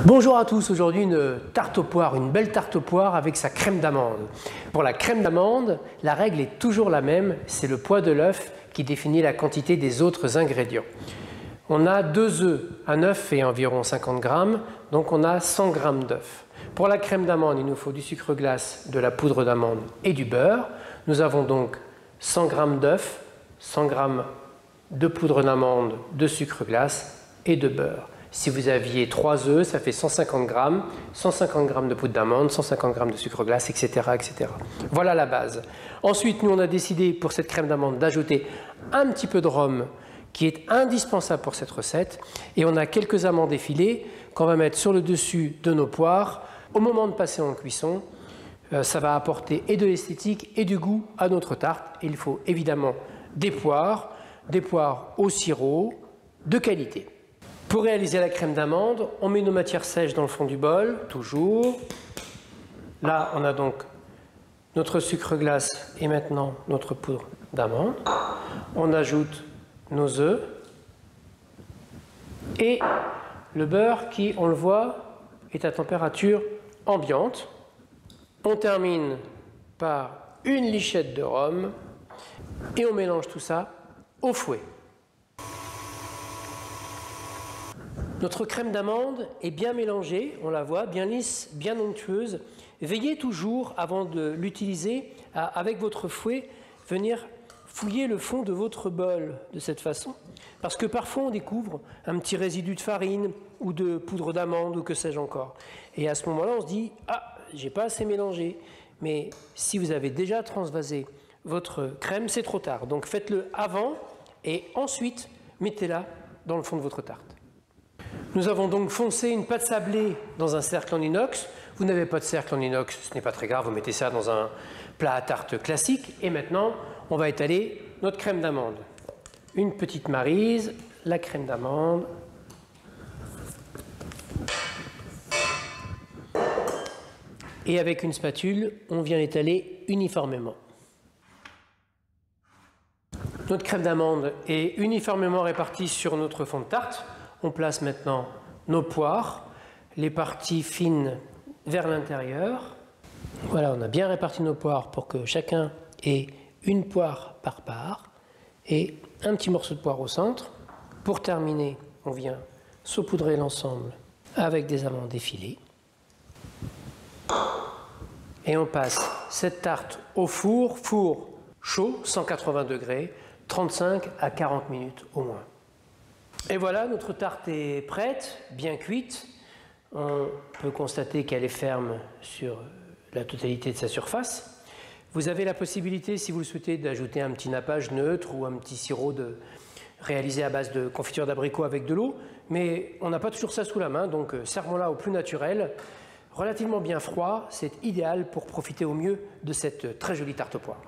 Bonjour à tous, aujourd'hui une tarte aux poires, une belle tarte aux poires avec sa crème d'amande. Pour la crème d'amande, la règle est toujours la même, c'est le poids de l'œuf qui définit la quantité des autres ingrédients. On a 2 œufs, un œuf fait environ 50 grammes, donc on a 100 grammes d'œuf. Pour la crème d'amande, il nous faut du sucre glace, de la poudre d'amande et du beurre. Nous avons donc 100 grammes d'œuf, 100 grammes de poudre d'amande, de sucre glace et de beurre. Si vous aviez 3 œufs, ça fait 150 grammes de poudre d'amande, 150 grammes de sucre glace, etc., etc. Voilà la base. Ensuite, nous, on a décidé pour cette crème d'amande d'ajouter un petit peu de rhum qui est indispensable pour cette recette. Et on a quelques amandes effilées qu'on va mettre sur le dessus de nos poires. Au moment de passer en cuisson, ça va apporter et de l'esthétique et du goût à notre tarte. Il faut évidemment des poires au sirop de qualité. Pour réaliser la crème d'amande, on met nos matières sèches dans le fond du bol, toujours. Là, on a donc notre sucre glace et maintenant notre poudre d'amande. On ajoute nos œufs et le beurre qui, on le voit, est à température ambiante. On termine par une lichette de rhum et on mélange tout ça au fouet. Notre crème d'amande est bien mélangée, on la voit, bien lisse, bien onctueuse. Veillez toujours, avant de l'utiliser, à, avec votre fouet, venir fouiller le fond de votre bol de cette façon. Parce que parfois on découvre un petit résidu de farine ou de poudre d'amande ou que sais-je encore. Et à ce moment-là, on se dit « Ah, j'ai pas assez mélangé ». Mais si vous avez déjà transvasé votre crème, c'est trop tard. Donc faites-le avant et ensuite mettez-la dans le fond de votre tarte. Nous avons donc foncé une pâte sablée dans un cercle en inox. Vous n'avez pas de cercle en inox, ce n'est pas très grave, vous mettez ça dans un plat à tarte classique. Et maintenant, on va étaler notre crème d'amande. Une petite maryse, la crème d'amande. Et avec une spatule, on vient l'étaler uniformément. Notre crème d'amande est uniformément répartie sur notre fond de tarte. On place maintenant nos poires, les parties fines vers l'intérieur. Voilà, on a bien réparti nos poires pour que chacun ait une poire par part et un petit morceau de poire au centre. Pour terminer, on vient saupoudrer l'ensemble avec des amandes effilées. Et on passe cette tarte au four chaud, 180 degrés, 35 à 40 minutes au moins. Et voilà, notre tarte est prête, bien cuite. On peut constater qu'elle est ferme sur la totalité de sa surface. Vous avez la possibilité, si vous le souhaitez, d'ajouter un petit nappage neutre ou un petit sirop réalisé à base de confiture d'abricot avec de l'eau. Mais on n'a pas toujours ça sous la main, donc servons-la au plus naturel. Relativement bien froid, c'est idéal pour profiter au mieux de cette très jolie tarte aux poires.